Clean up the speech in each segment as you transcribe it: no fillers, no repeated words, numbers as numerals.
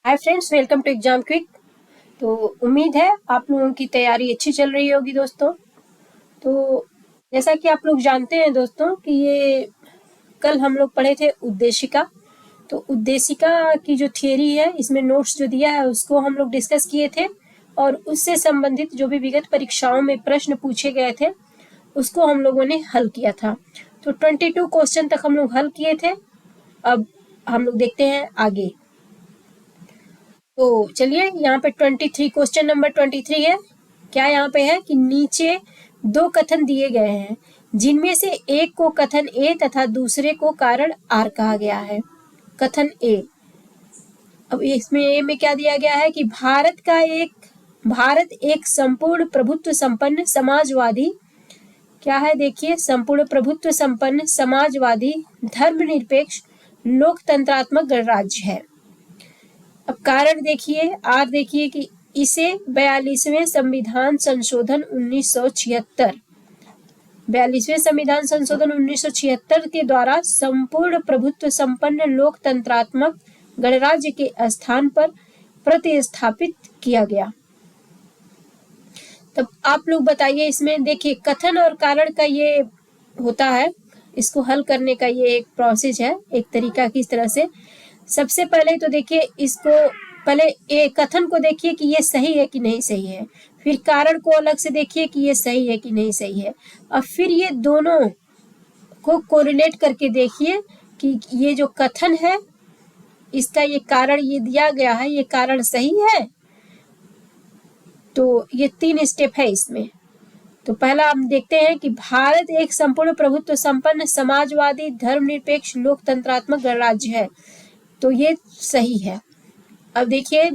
Hi friends, welcome to exam quick. तो उम्मीद है आप लोगों की तैयारी अच्छी चल रही होगी दोस्तों। तो जैसा कि आप लोग जानते हैं दोस्तों कि ये कल हम लोग पढ़े थे उद्देशिका। तो उद्देशिका की जो थियरी है, इसमें नोट्स जो दिया है उसको हम लोग डिस्कस किए थे और उससे संबंधित जो भी विगत परीक्षाओं में प्रश्न पूछे गए थे उसको हम लोगों ने हल किया था। तो 22 क्वेश्चन तक हम लोग हल किए थे। अब हम लोग देखते हैं आगे। तो चलिए, यहाँ पे 23 क्वेश्चन नंबर 23 है। क्या यहाँ पे है कि नीचे दो कथन दिए गए हैं जिनमें से एक को कथन ए तथा दूसरे को कारण आर कहा गया है। कथन ए, अब इसमें ए में क्या दिया गया है कि भारत एक संपूर्ण प्रभुत्व संपन्न समाजवादी, क्या है देखिए, संपूर्ण प्रभुत्व संपन्न समाजवादी धर्मनिरपेक्ष लोकतंत्रात्मक गणराज्य है। अब कारण देखिए, आर देखिए कि इसे 42वें संविधान संशोधन 1976 के द्वारा संपूर्ण प्रभुत्व संपन्न लोकतंत्रात्मक गणराज्य के स्थान पर प्रतिस्थापित किया गया। तब आप लोग बताइए, इसमें देखिए कथन और कारण का ये होता है, इसको हल करने का ये एक प्रोसेस है, एक तरीका किस तरह से। सबसे पहले तो देखिए, इसको पहले एक कथन को देखिए कि ये सही है कि नहीं सही है, फिर कारण को अलग से देखिए कि ये सही है कि नहीं सही है, और फिर ये दोनों को कोरिलेट करके देखिए कि ये जो कथन है इसका ये कारण ये दिया गया है, ये कारण सही है। तो ये 3 स्टेप है इसमें। तो पहला हम देखते हैं कि भारत एक संपूर्ण प्रभुत्व संपन्न समाजवादी धर्मनिरपेक्ष लोकतंत्रात्मक गणराज्य है, तो ये सही है। अब देखिए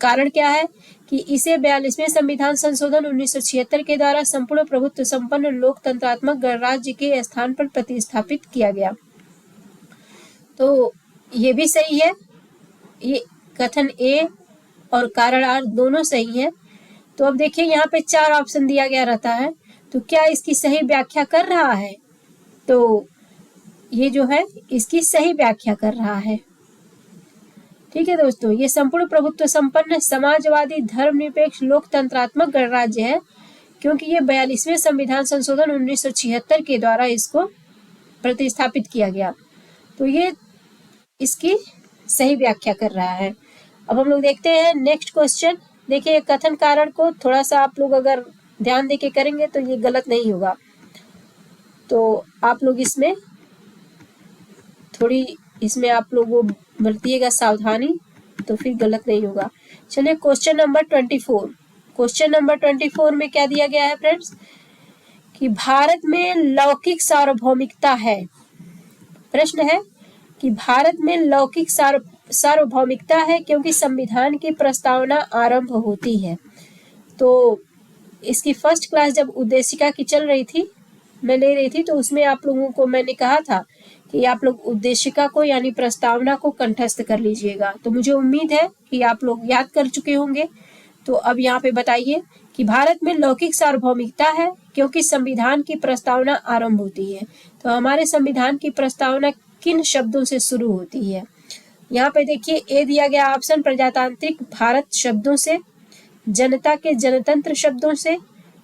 कारण क्या है कि इसे 42वें संविधान संशोधन 1976 के द्वारा संपूर्ण प्रभुत्व संपन्न लोकतंत्रात्मक गणराज्य के स्थान पर प्रतिस्थापित किया गया, तो ये भी सही है। ये कथन ए और कारण आर दोनों सही है। तो अब देखिए यहाँ पे 4 ऑप्शन दिया गया रहता है, तो क्या इसकी सही व्याख्या कर रहा है? तो ये जो है इसकी सही व्याख्या कर रहा है। ठीक है दोस्तों, ये संपूर्ण प्रभुत्व संपन्न समाजवादी धर्मनिरपेक्ष लोकतंत्रात्मक गणराज्य है क्योंकि ये 42वें संविधान संशोधन 1976 के द्वारा इसको प्रतिस्थापित किया गया, तो ये इसकी सही व्याख्या कर रहा है। अब हम लोग देखते हैं नेक्स्ट क्वेश्चन। देखिए कथन कारण को थोड़ा सा आप लोग अगर ध्यान देके करेंगे तो ये गलत नहीं होगा, तो आप लोग इसमें आप लोग वो बरतिएगा सावधानी, तो फिर गलत नहीं होगा। चलिए क्वेश्चन नंबर 24। क्वेश्चन नंबर 24 में क्या दिया गया है फ्रेंड्स कि भारत में लौकिक सार्वभौमिकता है। प्रश्न है कि भारत में लौकिक सार्वभौमिकता है क्योंकि संविधान की प्रस्तावना आरंभ होती है। तो इसकी फर्स्ट क्लास जब उद्देशिका की चल रही थी, मैं ले रही थी, तो उसमें आप लोगों को मैंने कहा था कि आप लोग उद्देशिका को यानी प्रस्तावना को कंठस्थ कर लीजिएगा। तो मुझे उम्मीद है कि आप लोग याद कर चुके होंगे। तो अब यहाँ पे बताइए कि भारत में लौकिक सार्वभौमिकता है क्योंकि संविधान की प्रस्तावना आरंभ होती है। तो हमारे संविधान की प्रस्तावना किन शब्दों से शुरू होती है? यहाँ पे देखिए ए दिया गया ऑप्शन प्रजातांत्रिक भारत शब्दों से, जनता के जनतंत्र शब्दों से,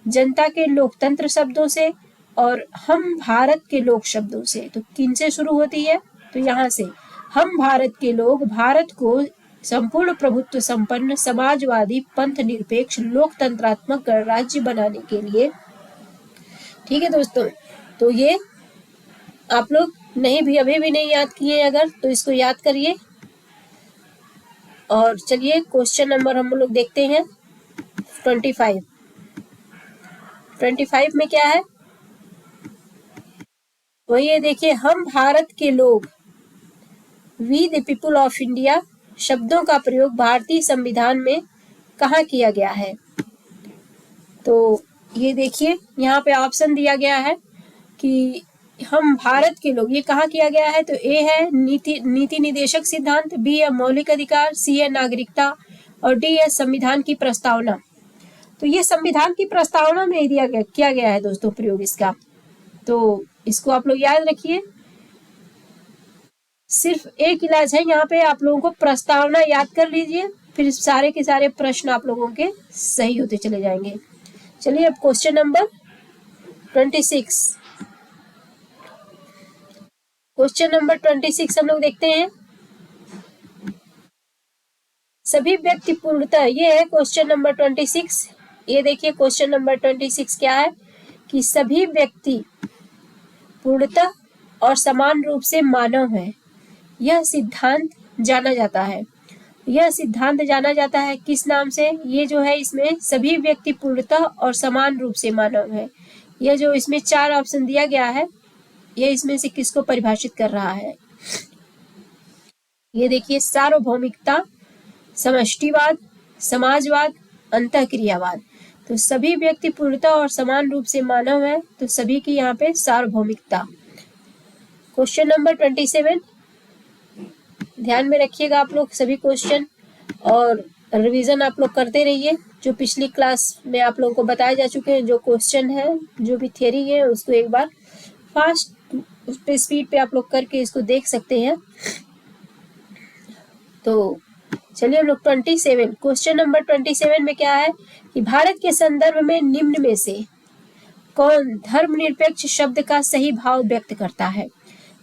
जनता के लोकतंत्र शब्दों से और हम भारत के लोग शब्दों से। तो किन से शुरू होती है? तो यहाँ से, हम भारत के लोग भारत को संपूर्ण प्रभुत्व संपन्न समाजवादी पंथ निरपेक्ष लोकतंत्रात्मक गणराज्य बनाने के लिए। ठीक है दोस्तों, तो ये आप लोग नहीं भी अभी भी नहीं याद किए अगर, तो इसको याद करिए। और चलिए क्वेश्चन नंबर हम लोग देखते हैं 25। 25 में क्या है, तो ये देखिए, हम भारत के लोग, we the people of India शब्दों का प्रयोग भारतीय संविधान में कहाँ किया गया है? तो ये देखिए यहाँ पे ऑप्शन दिया गया है कि हम भारत के लोग, ये कहाँ किया गया है? तो ए है नीति निदेशक सिद्धांत, बी है मौलिक अधिकार, सी है नागरिकता और डी है संविधान की प्रस्तावना। तो ये संविधान की प्रस्तावना में किया गया है दोस्तों प्रयोग इसका, तो इसको आप लोग याद रखिए। सिर्फ एक इलाज है यहाँ पे, आप लोगों को प्रस्तावना याद कर लीजिए, फिर सारे के सारे प्रश्न आप लोगों के सही होते चले जाएंगे। चलिए अब क्वेश्चन नंबर 26, क्वेश्चन नंबर 26 हम लोग देखते हैं। सभी व्यक्ति पूर्णतः, ये है क्वेश्चन नंबर 26। ये देखिए क्वेश्चन नंबर 26 क्या है कि सभी व्यक्ति पूर्णतः और समान रूप से मानव है। यह सिद्धांत जाना जाता है, यह सिद्धांत जाना जाता है किस नाम से? ये जो है इसमें सभी व्यक्ति पूर्णतः और समान रूप से मानव है, यह जो इसमें 4 ऑप्शन दिया गया है, यह इसमें से किसको परिभाषित कर रहा है? ये देखिए सार्वभौमिकता, समष्टिवाद, समाजवाद, अंतःक्रियावाद। तो सभी व्यक्ति पूर्णतः और समान रूप से मानव है, तो सभी की यहाँ पे सार्वभौमिकता। क्वेश्चन नंबर 27, ध्यान में रखिएगा आप लोग सभी क्वेश्चन, और रिवीजन आप लोग करते रहिए। जो पिछली क्लास में आप लोगों को बताए जा चुके हैं, जो क्वेश्चन है, जो भी थ्योरी है, उसको एक बार फास्ट उस पे स्पीड पे आप लोग करके इसको देख सकते हैं। तो चलिए हम लोग 27, क्वेश्चन नंबर 27 में क्या है कि भारत के संदर्भ में निम्न में से कौन धर्मनिरपेक्ष शब्द का सही भाव व्यक्त करता है?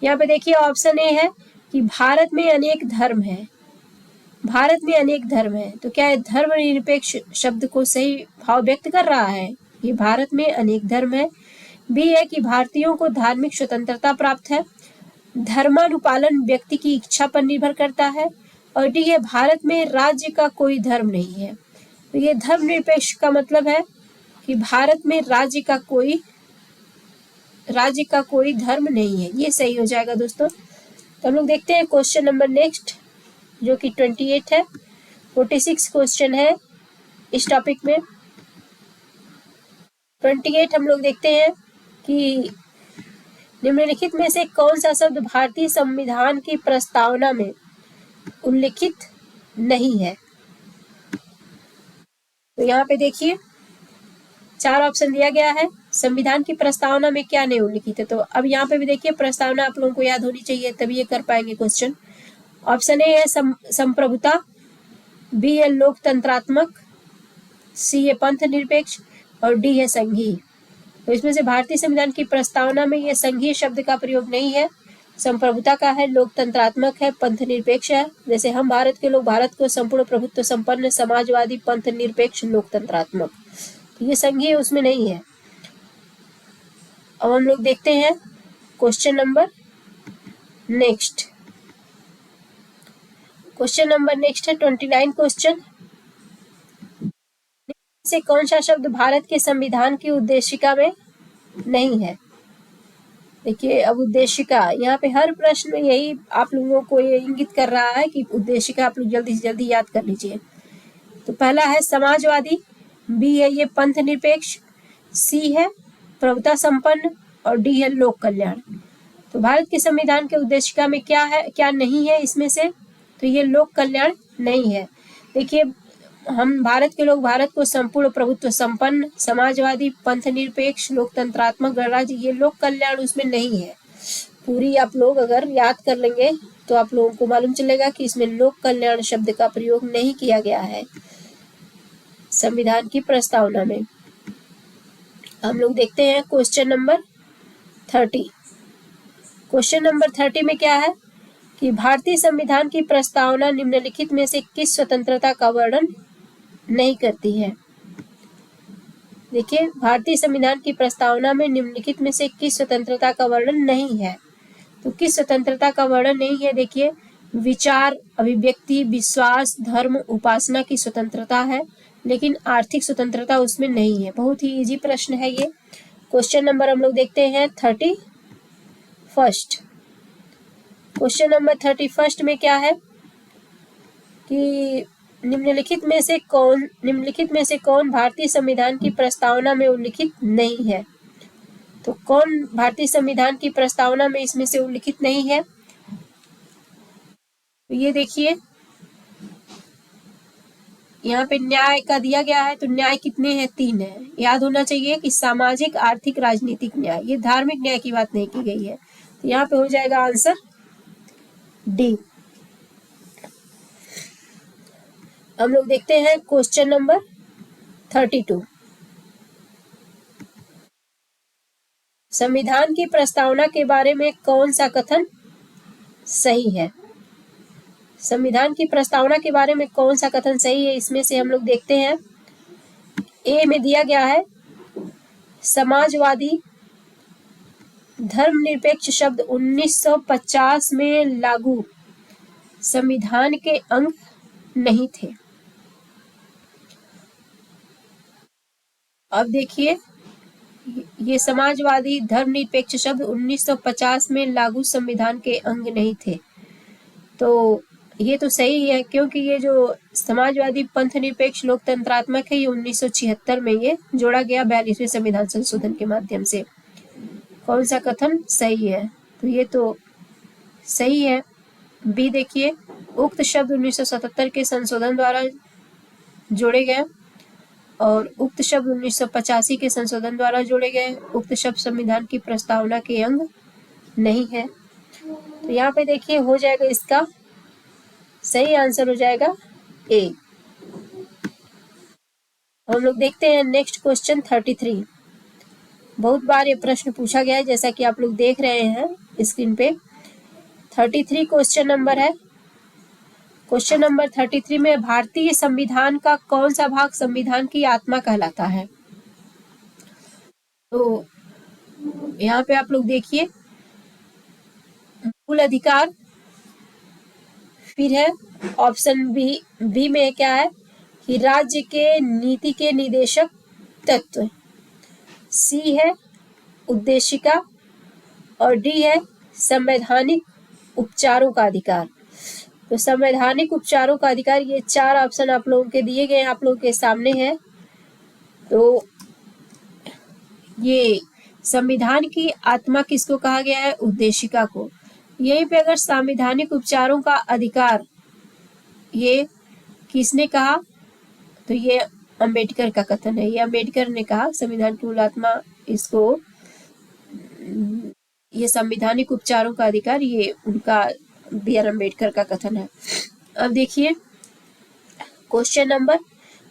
यहाँ पे देखिए ऑप्शन ए है कि भारत में अनेक धर्म है, भारत में अनेक धर्म है, तो क्या है धर्मनिरपेक्ष शब्द को सही भाव व्यक्त कर रहा है? ये भारत में अनेक धर्म है। बी है कि भारतीयों को धार्मिक स्वतंत्रता प्राप्त है, धर्मानुपालन व्यक्ति की इच्छा पर निर्भर करता है, और डी है भारत में राज्य का कोई धर्म नहीं है। तो ये धर्मनिरपेक्ष का मतलब है कि भारत में राज्य का कोई धर्म नहीं है, ये सही हो जाएगा दोस्तों। तो हम लोग देखते हैं क्वेश्चन नंबर नेक्स्ट, जो कि 28 है। 46 क्वेश्चन है इस टॉपिक में। 28 हम लोग देखते हैं कि निम्नलिखित में से कौन सा शब्द भारतीय संविधान की प्रस्तावना में उल्लिखित नहीं है? तो यहाँ पे देखिए 4 ऑप्शन दिया गया है, संविधान की प्रस्तावना में क्या नहीं उल्लिखित है। तो अब यहाँ पे भी देखिए प्रस्तावना आप लोगों को याद होनी चाहिए, तभी ये कर पाएंगे क्वेश्चन। ऑप्शन ए है संप्रभुता, बी है लोकतंत्रात्मक, सी है पंथ निरपेक्ष, और डी है संघीय। तो इसमें से भारतीय संविधान की प्रस्तावना में ये संघीय शब्द का प्रयोग नहीं है, संप्रभुता का है, लोकतंत्रात्मक है, पंथ निरपेक्ष है। जैसे हम भारत के लोग भारत को संपूर्ण प्रभुत्व संपन्न, समाजवादी, पंथ निरपेक्ष, लोकतंत्रात्मक, तो ये संघीय उसमें नहीं है। अब हम लोग देखते हैं question number next. Question number next है 29 क्वेश्चन, से कौन सा शब्द भारत के संविधान की उद्देशिका में नहीं है? देखिए अब उद्देशिका, यहाँ पे हर प्रश्न में यही आप लोगों को ये इंगित कर रहा है कि उद्देशिका आप लोग जल्दी से जल्दी याद कर लीजिए। तो पहला है समाजवादी, बी है ये पंथ निरपेक्ष, सी है प्रभुता संपन्न, और डी है लोक कल्याण। तो भारत के संविधान के उद्देशिका में क्या है, क्या नहीं है इसमें से? तो ये लोक कल्याण नहीं है। देखिए हम भारत के लोग भारत को संपूर्ण प्रभुत्व संपन्न, समाजवादी, पंथ निरपेक्ष, लोकतंत्रात्मक गणराज्य, ये लोक कल्याण उसमें नहीं है। पूरी आप लोग अगर याद कर लेंगे तो आप लोगों को मालूम चलेगा कि इसमें लोक कल्याण शब्द का प्रयोग नहीं किया गया है संविधान की प्रस्तावना में। हम लोग देखते हैं क्वेश्चन नंबर 30। क्वेश्चन नंबर 30 में क्या है कि भारतीय संविधान की प्रस्तावना निम्नलिखित में से किस स्वतंत्रता का वर्णन नहीं करती है? देखिए भारतीय संविधान की प्रस्तावना में निम्नलिखित में से किस स्वतंत्रता का वर्णन नहीं है? तो किस स्वतंत्रता का वर्णन नहीं है? देखिए विचार, अभिव्यक्ति, विश्वास, धर्म, उपासना की स्वतंत्रता है, लेकिन आर्थिक स्वतंत्रता उसमें नहीं है। बहुत ही इजी प्रश्न है ये। क्वेश्चन नंबर हम लोग देखते हैं 31। क्वेश्चन नंबर 31 में क्या है कि निम्नलिखित में से कौन भारतीय संविधान की प्रस्तावना में उल्लिखित नहीं है? तो कौन भारतीय संविधान की प्रस्तावना में इसमें से उल्लिखित नहीं है? तो ये देखिए यहाँ पे न्याय का दिया गया है, तो न्याय कितने हैं? 3 है। याद होना चाहिए कि सामाजिक, आर्थिक, राजनीतिक न्याय, ये धार्मिक न्याय की बात नहीं की गई है। तो यहाँ पे हो जाएगा आंसर डी। हम लोग देखते हैं क्वेश्चन नंबर 32। संविधान की प्रस्तावना के बारे में कौन सा कथन सही है? संविधान की प्रस्तावना के बारे में कौन सा कथन सही है? इसमें से हम लोग देखते हैं, ए में दिया गया है समाजवादी धर्मनिरपेक्ष शब्द 1950 में लागू संविधान के अंग नहीं थे। अब देखिए, ये समाजवादी धर्मनिरपेक्ष शब्द 1950 में लागू संविधान के अंग नहीं थे, तो ये तो सही है, क्योंकि ये जो समाजवादी पंथ निरपेक्ष लोकतंत्रात्मक है, ये 1976 में ये जोड़ा गया 42वें संविधान संशोधन के माध्यम से। कौन सा कथन सही है? तो ये तो सही है, बी देखिए, उक्त शब्द 1977 के संशोधन द्वारा जोड़े गए और उक्त शब्द 1985 के संशोधन द्वारा जोड़े गए। उक्त शब्द संविधान की प्रस्तावना के अंग नहीं है। तो यहाँ पे देखिए हो जाएगा, इसका सही आंसर हो जाएगा ए। हम लोग देखते हैं नेक्स्ट क्वेश्चन 33। बहुत बार ये प्रश्न पूछा गया है, जैसा कि आप लोग देख रहे हैं स्क्रीन पे। 33 क्वेश्चन नंबर है। क्वेश्चन नंबर 33 में भारतीय संविधान का कौन सा भाग संविधान की आत्मा कहलाता है? तो यहाँ पे आप लोग देखिए, मूल अधिकार, फिर है ऑप्शन बी में क्या है कि राज्य के नीति के निदेशक तत्व, सी है उद्देशिका और डी है संवैधानिक उपचारों का अधिकार। तो संवैधानिक उपचारों का अधिकार, ये 4 ऑप्शन आप लोगों के दिए गए हैं, आप लोगों के सामने है। तो ये संविधान की आत्मा किसको कहा गया है? उद्देशिका को। यहीं पे अगर संवैधानिक उपचारों का अधिकार ये किसने कहा? तो ये अंबेडकर का कथन है। ये अंबेडकर ने कहा संविधान की मूल आत्मा इसको, ये संवैधानिक उपचारों का अधिकार, ये उनका बी.आर. अम्बेडकर का कथन है। अब देखिए क्वेश्चन नंबर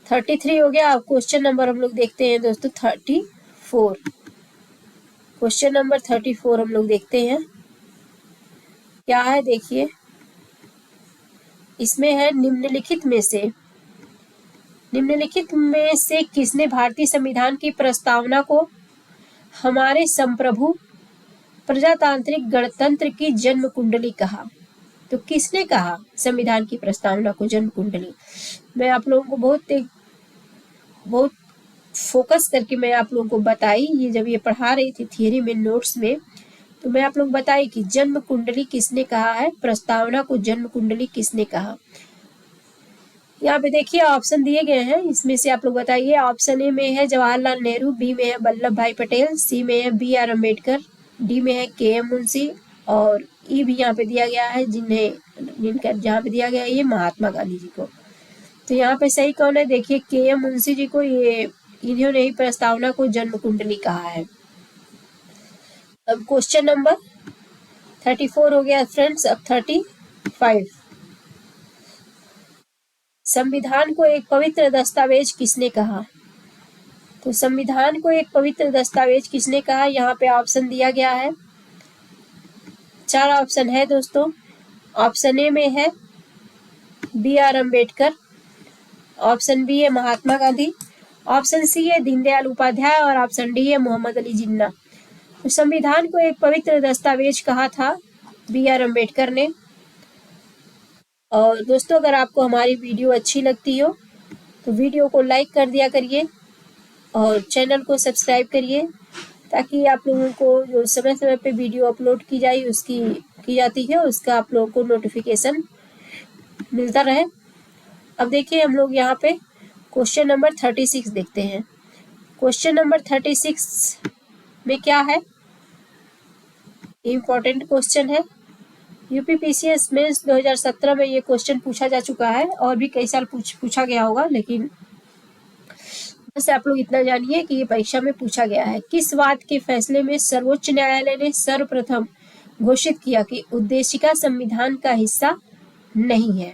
33 हो गया। अब क्वेश्चन नंबर हम लोग देखते हैं दोस्तों 34। क्वेश्चन नंबर 34 हम लोग देखते हैं क्या है। देखिए इसमें है, निम्नलिखित में से किसने भारतीय संविधान की प्रस्तावना को हमारे संप्रभु प्रजातांत्रिक गणतंत्र की जन्म कुंडली कहा? तो किसने कहा संविधान की प्रस्तावना को जन्म कुंडली? मैं आप लोगों को बहुत फोकस करके मैं आप लोगों को बताई, ये जब ये पढ़ा रही थी थियरी में नोट्स में, तो मैं आप लोगों को बताई कि जन्म कुंडली किसने कहा है, प्रस्तावना को जन्म कुंडली किसने कहा। यहाँ पे देखिए ऑप्शन दिए गए हैं, इसमें से आप लोग बताइए। ऑप्शन ए में है जवाहरलाल नेहरू, बी में है वल्लभ भाई पटेल, सी में है बी.आर. अम्बेडकर, डी में है के.एम. मुंशी और ई भी यहाँ पे दिया गया है, जिनका जहाँ पे दिया गया है ये महात्मा गांधी जी को। तो यहाँ पे सही कौन है? देखिए के.एम. मुंशी जी को, ये इन्होंने ही प्रस्तावना को जन्म कुंडली कहा है। अब क्वेश्चन नंबर 34 हो गया फ्रेंड्स। अब 35, संविधान को एक पवित्र दस्तावेज किसने कहा? तो संविधान को एक पवित्र दस्तावेज किसने कहा? यहाँ पे ऑप्शन दिया गया है, 4 ऑप्शन है दोस्तों। ऑप्शन ए में है बी.आर. अम्बेडकर, ऑप्शन बी है महात्मा गांधी, ऑप्शन सी है दीनदयाल उपाध्याय और ऑप्शन डी है मोहम्मद अली जिन्ना। तो संविधान को एक पवित्र दस्तावेज कहा था बी.आर. अम्बेडकर ने। और दोस्तों अगर आपको हमारी वीडियो अच्छी लगती हो तो वीडियो को लाइक कर दिया करिए और चैनल को सब्सक्राइब करिए, ताकि आप लोगों को जो समय समय पे वीडियो अपलोड की जाती है उसका आप लोगों को नोटिफिकेशन मिलता रहे। अब देखिए हम लोग यहाँ पे क्वेश्चन नंबर 36 देखते हैं। क्वेश्चन नंबर 36 में क्या है? इम्पोर्टेंट क्वेश्चन है। यूपीपीसीएस मेंस 2017 में ये क्वेश्चन पूछा जा चुका है और भी कई साल पूछा गया होगा, लेकिन बस आप लोग इतना जानिए कि ये परीक्षा में पूछा गया है। किस बात के फैसले में सर्वोच्च न्यायालय ने सर्वप्रथम घोषित किया कि उद्देशिका संविधान का हिस्सा नहीं है।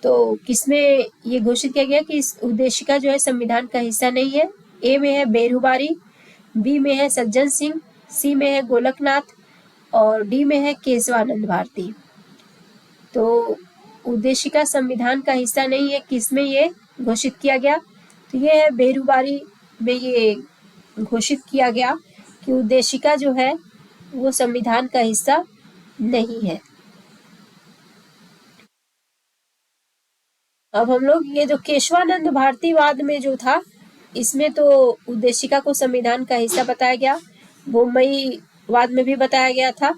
तो किसमें ये घोषित किया गया कि इस उद्देशिका जो है संविधान का हिस्सा नहीं है? ए में है बेरूबारी, बी में है सज्जन सिंह, सी में है गोलकनाथ और डी में है केशवानंद भारती। तो उद्देशिका संविधान का हिस्सा नहीं है, किसमें ये घोषित किया गया? तो ये है बेरूबारी में ये घोषित किया गया कि उद्देशिका जो है वो संविधान का हिस्सा नहीं है। अब हम लोग ये जो केशवानंद भारतीवाद में जो था, इसमें तो उद्देशिका को संविधान का हिस्सा बताया गया, बोम्मई वाद में भी बताया गया था।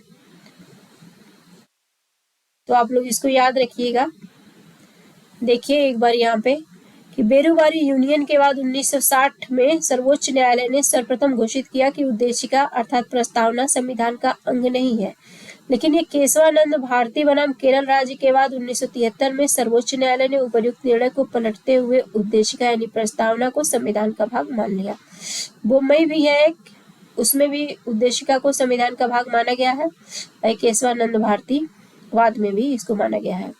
तो आप लोग इसको याद रखिएगा। देखिए एक बार यहाँ पे कि बेरूबारी यूनियन के बाद 1960 में सर्वोच्च न्यायालय ने सर्वप्रथम घोषित किया कि उद्देशिका अर्थात प्रस्तावना संविधान का अंग नहीं है। लेकिन ये केशवानंद भारती बनाम केरल राज्य के बाद 1973 में सर्वोच्च न्यायालय ने उपर्युक्त निर्णय को पलटते हुए उद्देशिका यानी प्रस्तावना को संविधान का भाग मान लिया। बोम्मई भी है एक, उसमें भी उद्देशिका को संविधान का भाग माना गया है। केशवानंद भारती वाद में भी इसको माना गया है।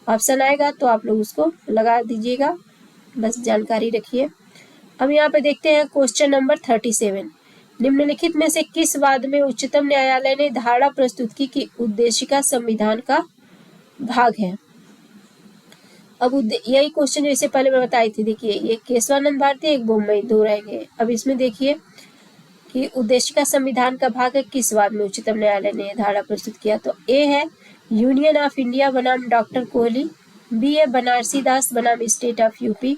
ऑप्शन आएगा तो आप लोग उसको लगा दीजिएगा, बस जानकारी रखिए। अब यहाँ पे देखते हैं क्वेश्चन नंबर 37। निम्नलिखित में से किस वाद में उच्चतम न्यायालय ने धारणा प्रस्तुत की कि उद्देशिका संविधान का भाग है? अब यही क्वेश्चन जैसे पहले मैं बताई थी, देखिए ये केशवानंद भारती एक बोम्मई, दो रह गए। अब इसमें देखिए कि उद्देशिका संविधान का भाग है, किस वाद में उच्चतम न्यायालय ने धारणा प्रस्तुत किया? तो ए है यूनियन ऑफ इंडिया बनाम डॉक्टर कोहली, बी है बनारसी दास बनाम स्टेट ऑफ यूपी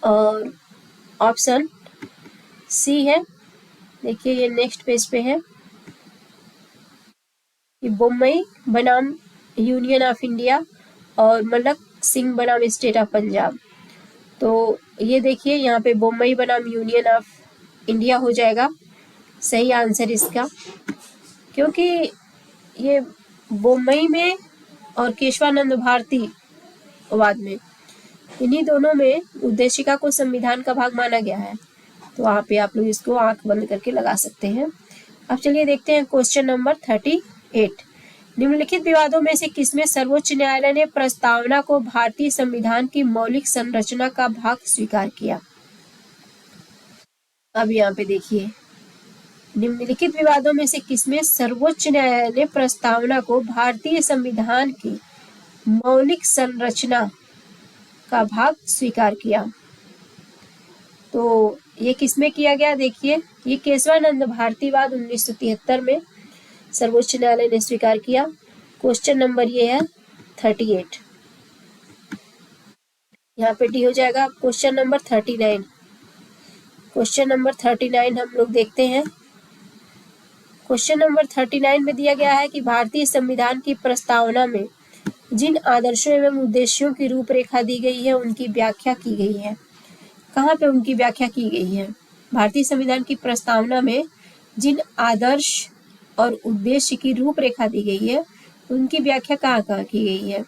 और ऑप्शन सी है, देखिए ये नेक्स्ट पेज पे है कि बोम्मई बनाम यूनियन ऑफ इंडिया और मलक सिंह बनाम स्टेट ऑफ पंजाब। तो ये देखिए यहाँ पे बोम्मई बनाम यूनियन ऑफ इंडिया हो जाएगा सही आंसर इसका, क्योंकि ये बोम्मई में और केशवानंद भारती वाद में, इन्हीं दोनों में उद्देशिका को संविधान का भाग माना गया है। तो वहाँ पे आप लोग इसको आंख बंद करके लगा सकते हैं। अब चलिए देखते हैं क्वेश्चन नंबर 38। निम्नलिखित विवादों में से किसमें सर्वोच्च न्यायालय ने प्रस्तावना को भारतीय संविधान की मौलिक संरचना का भाग स्वीकार किया? अब यहाँ पे देखिए निम्नलिखित विवादों में से किसमें सर्वोच्च न्यायालय ने प्रस्तावना को भारतीय संविधान की मौलिक संरचना का भाग स्वीकार किया? तो ये किसमें किया गया? देखिए ये केशवानंद भारतीवाद 1973 में सर्वोच्च न्यायालय ने स्वीकार किया। क्वेश्चन नंबर ये है 38, यहाँ पे डी हो जाएगा। क्वेश्चन नंबर 39, क्वेश्चन नंबर 39 हम लोग देखते हैं। क्वेश्चन नंबर 39 में दिया गया है कि भारतीय संविधान की प्रस्तावना में जिन आदर्शों एवं उद्देश्यों की रूपरेखा दी गई है उनकी व्याख्या की गई है। कहाँ पे उनकी व्याख्या की गई है? भारतीय संविधान की प्रस्तावना में जिन आदर्श और उद्देश्य की रूपरेखा दी गई है उनकी व्याख्या कहाँ कहाँ की गई है?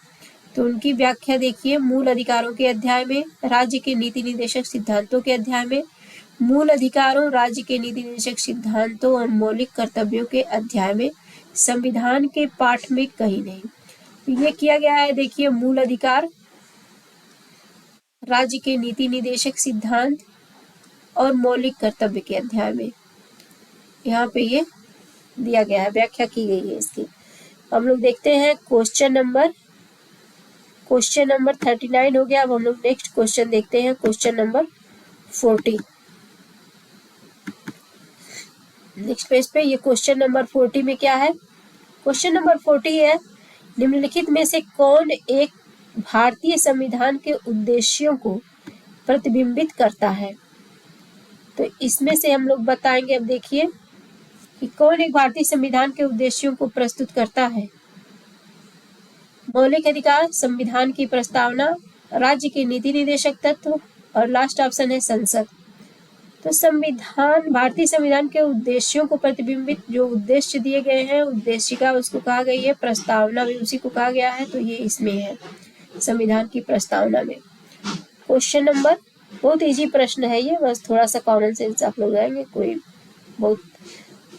तो उनकी व्याख्या देखिए मूल अधिकारों के अध्याय में, राज्य के नीति निर्देशक सिद्धांतों के अध्याय में, मूल अधिकारों, राज्य के नीति निर्देशक सिद्धांतों और मौलिक कर्तव्यों के अध्याय में, संविधान के पाठ में कहीं नहीं। तो ये किया गया है, देखिए मूल अधिकार, राज्य के नीति निर्देशक सिद्धांत और मौलिक कर्तव्य के अध्याय में यहाँ पे ये दिया गया है, व्याख्या की गई है इसकी। हम लोग देखते हैं क्वेश्चन नंबर 39 हो गया। अब हम लोग नेक्स्ट क्वेश्चन देखते हैं, क्वेश्चन नंबर 40। नेक्स्ट पेज पे ये क्वेश्चन नंबर 40 में क्या है? क्वेश्चन नंबर 40 है निम्नलिखित में से कौन एक भारतीय संविधान के उद्देश्यों को प्रतिबिंबित करता है? तो इसमें से हम लोग बताएंगे। अब देखिए कि कौन एक भारतीय संविधान के उद्देश्यों को प्रस्तुत करता है? मौलिक अधिकार, संविधान की प्रस्तावना, राज्य के नीति निर्देशक तत्व और लास्ट ऑप्शन है संसद। तो संविधान, भारतीय संविधान के उद्देश्यों को प्रतिबिंबित जो उद्देश्य दिए गए हैं, उद्देशिका उसको कहा गई है, प्रस्तावना भी उसी को कहा गया है, तो ये इसमें है संविधान की प्रस्तावना में। क्वेश्चन नंबर, बहुत इजी प्रश्न है ये, बस थोड़ा सा कॉमन सेंस आप लोग आएंगे, कोई बहुत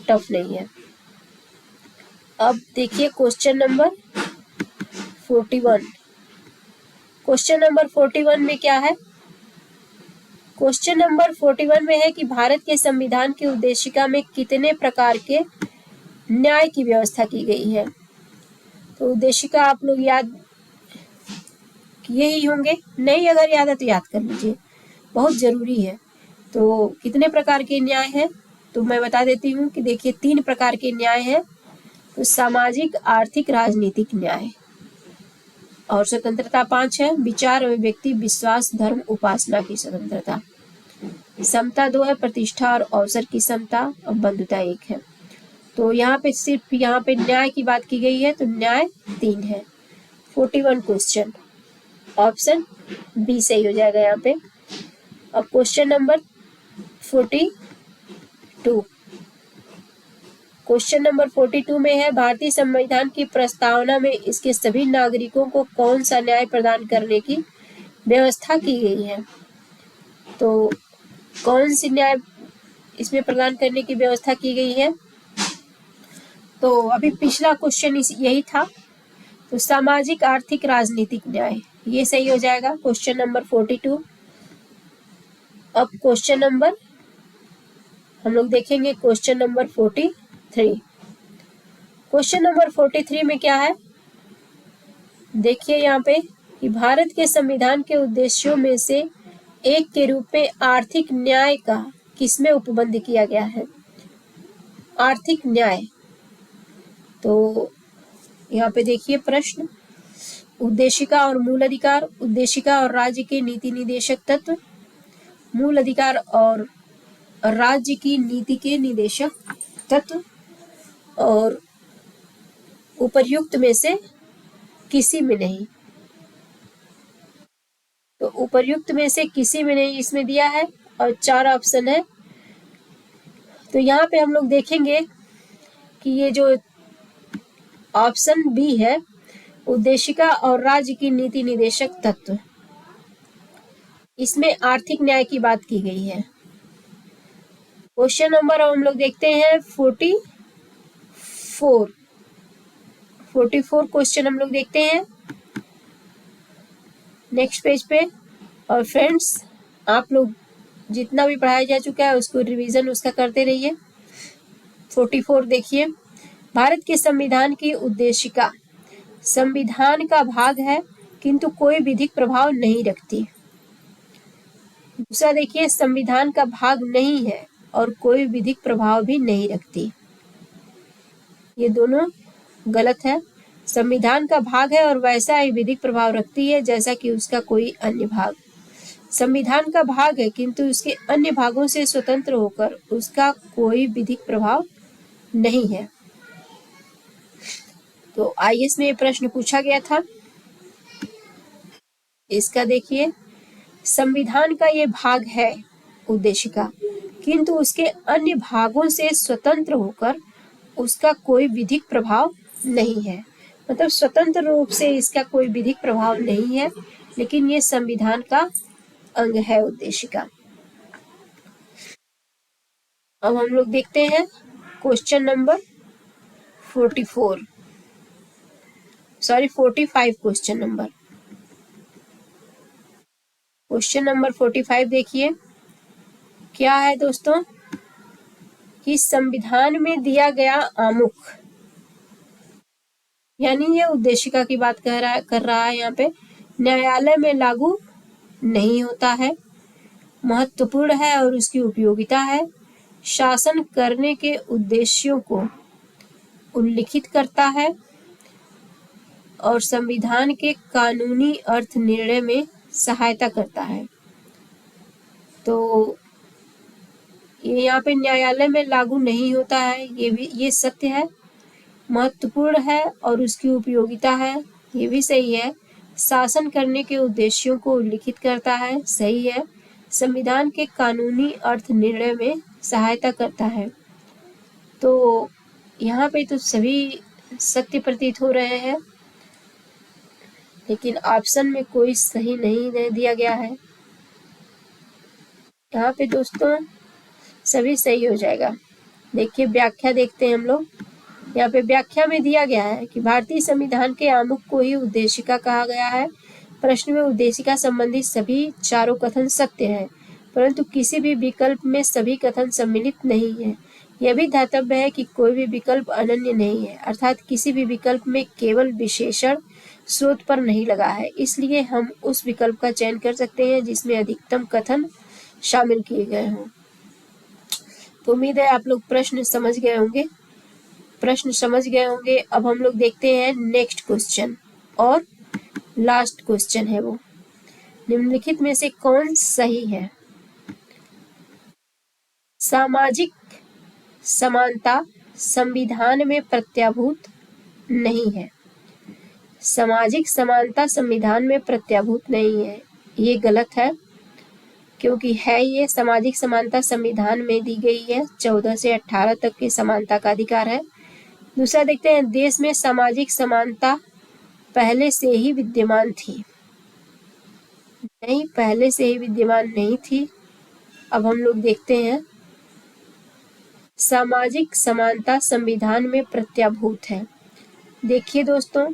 टफ नहीं है। अब देखिए क्वेश्चन नंबर 41। क्वेश्चन नंबर 41 में क्या है? क्वेश्चन नंबर 41 में है कि भारत के संविधान की उद्देशिका में कितने प्रकार के न्याय की व्यवस्था की गई है? तो उद्देशिका आप लोग याद किए ही होंगे, नहीं अगर याद है तो याद कर लीजिए, बहुत जरूरी है। तो कितने प्रकार के न्याय है? तो मैं बता देती हूँ कि देखिए 3 प्रकार के न्याय है। तो सामाजिक, आर्थिक, राजनीतिक न्याय। और स्वतंत्रता 5 है, विचार, अभिव्यक्ति, विश्वास, धर्म, उपासना की स्वतंत्रता। समता 2 है, प्रतिष्ठा और अवसर की समता, और बंधुता 1 है। तो यहाँ पे सिर्फ यहाँ पे न्याय की बात की गई है, तो न्याय 3 है। 41 क्वेश्चन, ऑप्शन बी सही हो जाएगा यहाँ पे। अब क्वेश्चन नंबर 42। क्वेश्चन नंबर 42 में है, भारतीय संविधान की प्रस्तावना में इसके सभी नागरिकों को कौन सा न्याय प्रदान करने की व्यवस्था की गई है? तो कौन सी न्याय इसमें प्रदान करने की व्यवस्था की गई है? तो अभी पिछला क्वेश्चन यही था, तो सामाजिक, आर्थिक, राजनीतिक न्याय, ये सही हो जाएगा क्वेश्चन नंबर 42। अब क्वेश्चन नंबर हम लोग देखेंगे क्वेश्चन नंबर 43। क्वेश्चन नंबर 43 में क्या है? देखिए यहाँ पे कि भारत के संविधान के उद्देश्यों में से एक के रूप में आर्थिक न्याय का किसमें उपबंध किया गया है? आर्थिक न्याय। तो यहाँ पे देखिए प्रश्न, उद्देशिका और मूल अधिकार, उद्देशिका और राज्य के नीति निदेशक तत्व, मूल अधिकार और राज्य की नीति के निदेशक तत्व, और उपर्युक्त में से किसी में नहीं। तो उपर्युक्त में से किसी में नहीं इसमें दिया है, और 4 ऑप्शन है। तो यहाँ पे हम लोग देखेंगे कि ये जो ऑप्शन बी है, उद्देशिका और राज्य की नीति निदेशक तत्व, इसमें आर्थिक न्याय की बात की गई है। क्वेश्चन नंबर हम लोग देखते हैं 44 क्वेश्चन हम लोग देखते हैं नेक्स्ट पेज पे। और फ्रेंड्स, आप लोग जितना भी पढ़ाया जा चुका है उसको रिवीजन उसका करते रहिए। 44 देखिए, भारत के संविधान की उद्देशिका संविधान का भाग है किंतु कोई विधिक प्रभाव नहीं रखती। दूसरा देखिए, संविधान का भाग नहीं है और कोई विधिक प्रभाव भी नहीं रखती। ये दोनों गलत है। संविधान का भाग है और वैसा ही विधिक प्रभाव रखती है जैसा कि उसका कोई अन्य भाग। संविधान का भाग है किंतु उसके अन्य भागों से स्वतंत्र होकर उसका कोई विधिक प्रभाव नहीं है। तो आईएएस में ये प्रश्न पूछा गया था। इसका देखिए, संविधान का ये भाग है उद्देशिका, किंतु उसके अन्य भागों से स्वतंत्र होकर उसका कोई विधिक प्रभाव नहीं है। मतलब स्वतंत्र रूप से इसका कोई विधिक प्रभाव नहीं है, लेकिन ये संविधान का अंग है उद्देशिका। अब हम लोग देखते हैं क्वेश्चन नंबर 45 क्वेश्चन नंबर 45 देखिए क्या है दोस्तों, कि संविधान में दिया गया आमुख, यानी ये उद्देशिका की बात कर रहा है यहाँ पे, न्यायालय में लागू नहीं होता है, महत्वपूर्ण है और उसकी उपयोगिता है, शासन करने के उद्देश्यों को उल्लिखित करता है, और संविधान के कानूनी अर्थ निर्णय में सहायता करता है। तो ये यहाँ पे न्यायालय में लागू नहीं होता है, ये सत्य है। महत्वपूर्ण है और उसकी उपयोगिता है, ये भी सही है। शासन करने के उद्देश्यों को उल्लिखित करता है, सही है। संविधान के कानूनी अर्थ निर्णय में सहायता करता है। तो यहाँ पे तो सभी सत्य प्रतीत हो रहे हैं, लेकिन ऑप्शन में कोई सही नहीं दिया गया है। यहाँ पे दोस्तों सभी सही हो जाएगा। देखिए व्याख्या देखते हैं हम लोग। यहाँ पे व्याख्या में दिया गया है कि भारतीय संविधान के आमुख को ही उद्देशिका कहा गया है। प्रश्न में उद्देशिका संबंधी सभी चारों कथन सत्य है, परंतु किसी भी विकल्प में सभी कथन सम्मिलित नहीं है। यह भी ध्यातव्य है कि कोई भी विकल्प अनन्य नहीं है, अर्थात किसी भी विकल्प में केवल विशेषण स्रोत पर नहीं लगा है, इसलिए हम उस विकल्प का चयन कर सकते हैं जिसमें अधिकतम कथन शामिल किए गए हों। तो उम्मीद है आप लोग प्रश्न समझ गए होंगे। अब हम लोग देखते हैं नेक्स्ट क्वेश्चन, और लास्ट क्वेश्चन है वो, निम्नलिखित में से कौन सही है? सामाजिक समानता संविधान में प्रत्याभूत नहीं है। सामाजिक समानता संविधान में प्रत्याभूत नहीं है, ये गलत है, क्योंकि है ये सामाजिक समानता संविधान में दी गई है। 14 से 18 तक की समानता का अधिकार है। दूसरा देखते हैं, देश में सामाजिक समानता पहले से ही विद्यमान थी। नहीं, पहले से ही विद्यमान नहीं थी। अब हम लोग देखते हैं, सामाजिक समानता संविधान में प्रत्याभूत है। देखिए दोस्तों,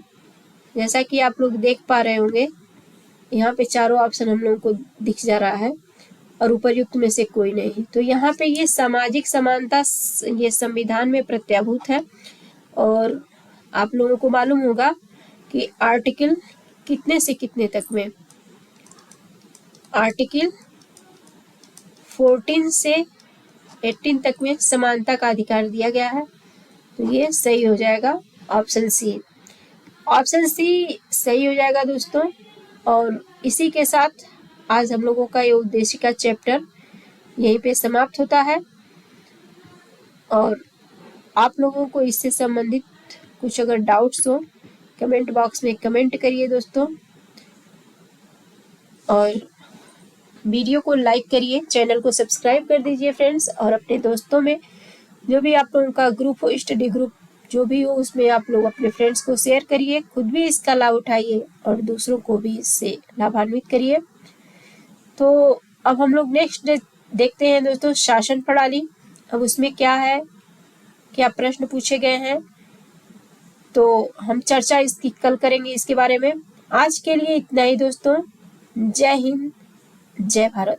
जैसा कि आप लोग देख पा रहे होंगे, यहाँ पे चारों ऑप्शन हम लोगों को दिख जा रहा है और उपरयुक्त में से कोई नहीं। तो यहाँ पे ये सामाजिक समानता ये संविधान में प्रत्याभूत है। और आप लोगों को मालूम होगा कि आर्टिकल कितने से कितने तक में, आर्टिकल 14 से 18 तक में समानता का अधिकार दिया गया है। तो ये सही हो जाएगा, ऑप्शन सी। ऑप्शन सी सही हो जाएगा दोस्तों। और इसी के साथ आज हम लोगों का ये उद्देशिका चैप्टर यहीं पे समाप्त होता है। और आप लोगों को इससे संबंधित कुछ अगर डाउट्स हो, कमेंट बॉक्स में कमेंट करिए दोस्तों, और वीडियो को लाइक करिए, चैनल को सब्सक्राइब कर दीजिए फ्रेंड्स, और अपने दोस्तों में जो भी आप लोगों का ग्रुप हो, स्टडी ग्रुप जो भी हो, उसमें आप लोग अपने फ्रेंड्स को शेयर करिए, खुद भी इसका लाभ उठाइए और दूसरों को भी इससे लाभान्वित करिए। तो अब हम लोग नेक्स्ट देखते हैं दोस्तों, शासन प्रणाली। अब उसमें क्या है, क्या प्रश्न पूछे गए हैं, तो हम चर्चा इसकी कल करेंगे इसके बारे में। आज के लिए इतना ही दोस्तों। जय हिंद, जय भारत।